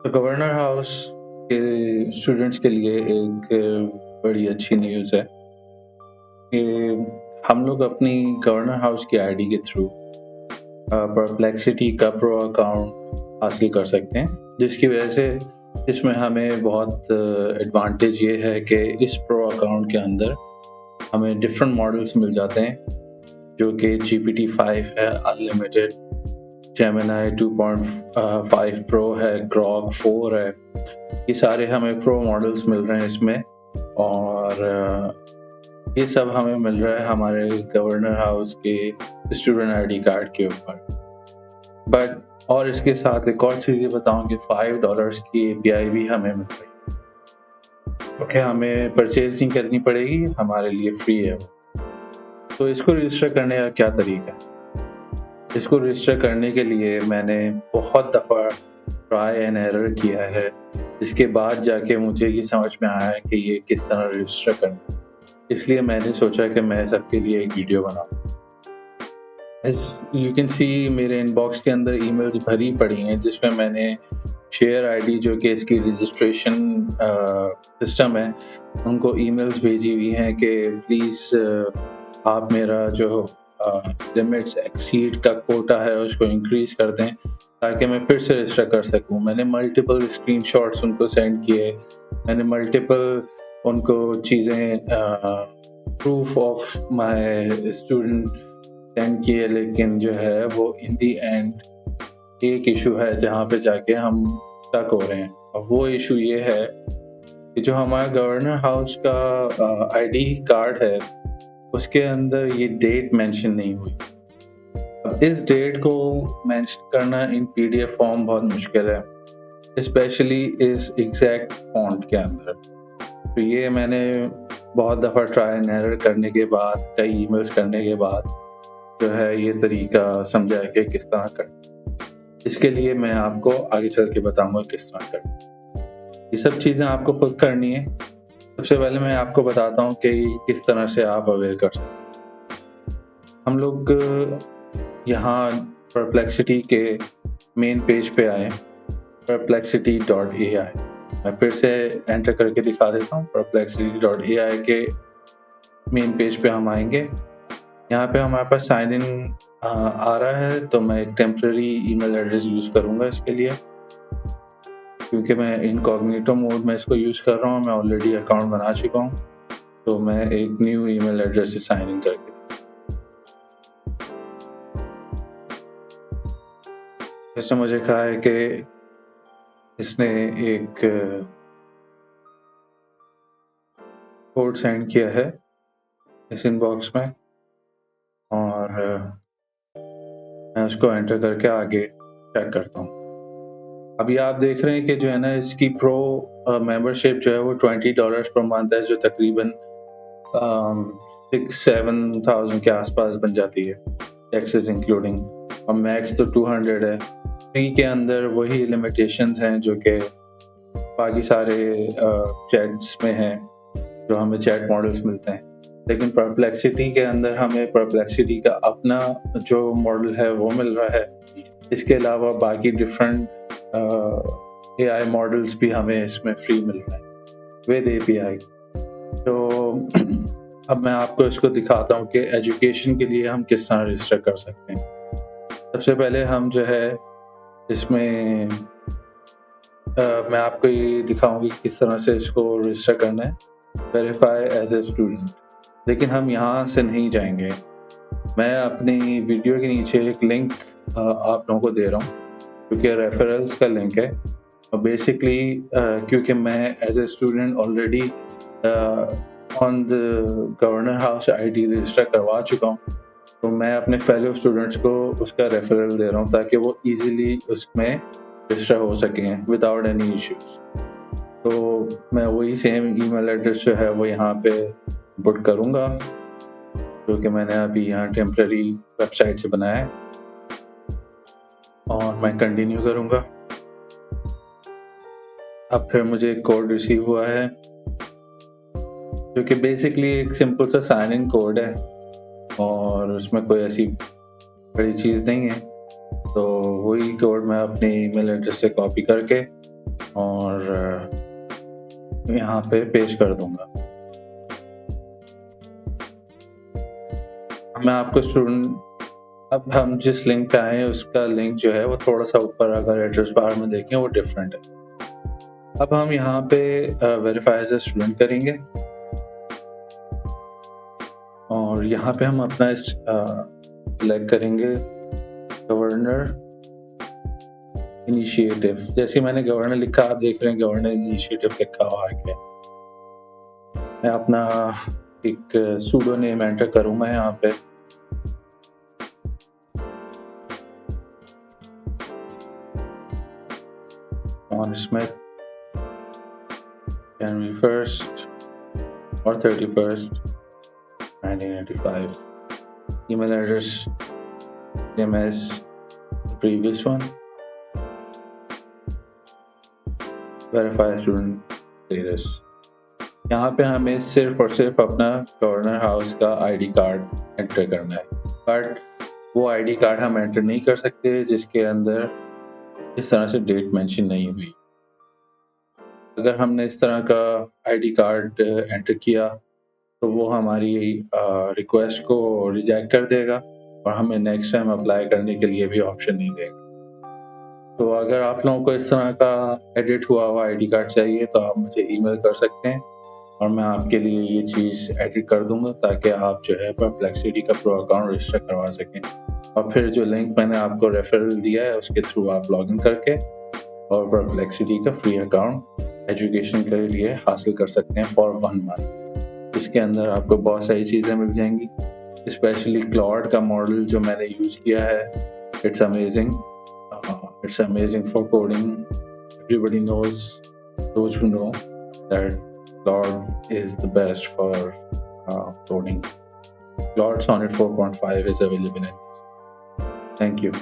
तो governor house के students के लिए एक बड़ी अच्छी न्यूज़ है कि हम लोग अपनी गवर्नर हाउस की आईडी के थ्रू परप्लेक्सिटी का प्रो अकाउंट हासिल कर सकते हैं, जिसकी वजह से इसमें हमें बहुत एडवांटेज ये है कि इस प्रो अकाउंट के अंदर हमें डिफरेंट मॉडल्स मिल जाते हैं, जो कि GPT-5 है अनलिमिटेड, जेमिनी 2.5 प्रो है, ग्रॉक 4 है। ये सारे हमें प्रो मॉडल्स मिल रहे हैं इसमें, और ये सब हमें मिल रहा है हमारे गवर्नर हाउस के स्टूडेंट आईडी कार्ड के ऊपर। बट और इसके साथ एक और चीज़ ये बताऊँ कि $5 की API भी हमें मिल रही है। ओके, हमें परचेज नहीं करनी पड़ेगी, हमारे लिए फ्री है वो। तो इसको रजिस्टर करने का क्या तरीका है? इसको रजिस्टर करने के लिए मैंने बहुत दफ़ा ट्राई एंड एरर किया है, इसके बाद जाके मुझे ये समझ में आया है कि ये किस तरह रजिस्टर करना है। इसलिए मैंने सोचा कि मैं सबके लिए एक वीडियो बनाऊँ। एज़ यू कैन सी मेरे इनबॉक्स के अंदर ईमेल्स भरी पड़ी हैं, जिसमें मैंने शेयर आईडी जो कि इसकी रजिस्ट्रेशन सिस्टम है, उनको ईमेल्स भेजी हुई हैं कि प्लीज़ आप मेरा जो लिमिट्स एक्सीड का कोटा है उसको इंक्रीज़ कर दें, ताकि मैं फिर से रजिस्टर कर सकूँ। मैंने मल्टीपल स्क्रीनशॉट्स उनको सेंड किए, मैंने मल्टीपल उनको चीज़ें proof of my student send किए, लेकिन जो है वो इन दी एंड एक इशू है जहाँ पे जाके हम स्टक हो रहे हैं। और वो इशू ये है कि जो हमारा गवर्नर हाउस का आईडी कार्ड है, उसके अंदर ये डेट मेंशन नहीं हुई। अब इस डेट को मेंशन करना इन PDF फॉर्म बहुत मुश्किल है, स्पेशली इस एग्जैक्ट फॉन्ट के अंदर। तो ये मैंने बहुत दफ़ा ट्राई एंड एरर करने के बाद, कई ईमेल्स करने के बाद जो है ये तरीका समझा है कि किस तरह करना। इसके लिए मैं आपको आगे चल के बताऊँगा किस तरह करना। ये सब चीज़ें आपको खुद करनी है। सबसे पहले मैं आपको बताता हूँ कि किस तरह से आप अवेयर कर सकते हैं। हम लोग यहाँ परप्लेक्सिटी के मेन पेज पे आए, perplexity.ai। मैं फिर से एंटर करके दिखा देता हूँ। perplexity.ai के मेन पेज पे हम आएंगे। यहाँ पे हमारे पास साइन इन आ रहा है, तो मैं एक टेम्पररी ईमेल एड्रेस यूज़ करूँगा इसके लिए, क्योंकि मैं इनकॉग्निटो मोड में इसको यूज़ कर रहा हूँ। मैं ऑलरेडी अकाउंट बना चुका हूँ, तो मैं एक न्यू ईमेल एड्रेस से साइन इन करके जैसे मुझे कहा है कि इसने एक कोड सेंड किया है इस इनबॉक्स में, और मैं उसको एंटर करके आगे चेक करता हूँ। अभी आप देख रहे हैं कि जो है ना, इसकी प्रो मेंबरशिप जो है वो $20 पर मंथ है, जो तकरीबन 6-7,000 के आसपास बन जाती है, टैक्सेस इंक्लूडिंग, और मैक्स तो 200 है। फ्री के अंदर वही लिमिटेशंस हैं जो कि बाकी सारे चैट्स में हैं, जो हमें चैट मॉडल्स मिलते हैं। लेकिन परप्लेक्सिटी के अंदर हमें परप्लेक्सिटी का अपना जो मॉडल है वो मिल रहा है। इसके अलावा बाकी डिफरेंट AI मॉडल्स भी हमें इसमें फ्री मिल रहे हैं विद API। तो अब मैं आपको इसको दिखाता हूँ कि एजुकेशन के लिए हम किस तरह रजिस्टर कर सकते हैं। सबसे पहले हम जो है इसमें मैं आपको ये दिखाऊंगी किस तरह से इसको रजिस्टर करना है, वेरीफाई एज ए स्टूडेंट। लेकिन हम यहाँ से नहीं जाएंगे। मैं अपनी वीडियो के नीचे एक लिंक आप लोगों को दे रहा हूँ, क्योंकि रेफरल्स का लिंक है। और बेसिकली क्योंकि मैं as a student already on the governor house ID register करवा चुका हूँ, तो मैं अपने फेलो स्टूडेंट्स को उसका रेफरल दे रहा हूँ, ताकि वो इजीली उसमें रजिस्टर हो सकें विदाउट एनी इश्यूज। तो मैं वही सेम ईमेल एड्रेस जो है वो यहाँ पे पुट करूँगा, जो कि मैंने अभी यहाँ टेम्पररी वेबसाइट से बनाया है, और मैं कंटिन्यू करूँगा। अब फिर मुझे एक कोड रिसीव हुआ है, जो कि बेसिकली एक सिंपल सा साइन इन कोड है, और उसमें कोई ऐसी बड़ी चीज़ नहीं है। तो वही कोड मैं अपने ईमेल एड्रेस से कॉपी करके और यहाँ पे पेश कर दूँगा। मैं आपको अब हम जिस लिंक पे आए हैं उसका लिंक जो है वो थोड़ा-सा ऊपर अगर एड्रेस बार में देखें वो डिफरेंट है। अब हम यहाँ पे वेरीफाई एज़ अ स्टूडेंट करेंगे और यहाँ पे हम अपना सिलेक्ट करेंगे गवर्नर इनिशिएटिव। जैसे मैंने गवर्नर लिखा आप देख रहे हैं गवर्नर इनिशिएटिव लिखा हुआ आ गया। मैं अपना एक सूडो नेम एंटर करूँगा यहाँ पे। On Smith January 1st or 31st 1985. Email address same as the previous one. Verify student status. यहाँ पे हमें सिर्फ और सिर्फ अपना गवर्नर हाउस का आईडी कार्ड एंटर करना है। बट वो आईडी कार्ड हम एंटर नहीं कर सकते जिसके अंदर इस तरह से डेट मेंशन नहीं हुई। अगर हमने इस तरह का आईडी कार्ड एंटर किया तो वो हमारी रिक्वेस्ट को रिजेक्ट कर देगा और हमें नेक्स्ट टाइम अप्लाई करने के लिए भी ऑप्शन नहीं देगा। तो अगर आप लोगों को इस तरह का एडिट हुआ हुआ आईडी कार्ड चाहिए तो आप मुझे ईमेल कर सकते हैं और मैं आपके लिए ये चीज़ एडिट कर दूंगा ताकि आप जो है परप्लेक्सिटी का प्रो अकाउंट रजिस्टर करवा सकें। और फिर जो लिंक मैंने आपको रेफरल दिया है उसके थ्रू आप लॉगिन करके और परप्लेक्सिटी का फ्री अकाउंट एजुकेशन के लिए हासिल कर सकते हैं फॉर 1 मंथ। इसके अंदर आपको बहुत सारी चीज़ें मिल जाएंगी, स्पेशली क्लॉड का मॉडल जो मैंने यूज़ किया है। It's amazing for coding. Everybody knows, those who know that Claude is the best for coding. Claude Sonnet 4.5 is available in. Thank you.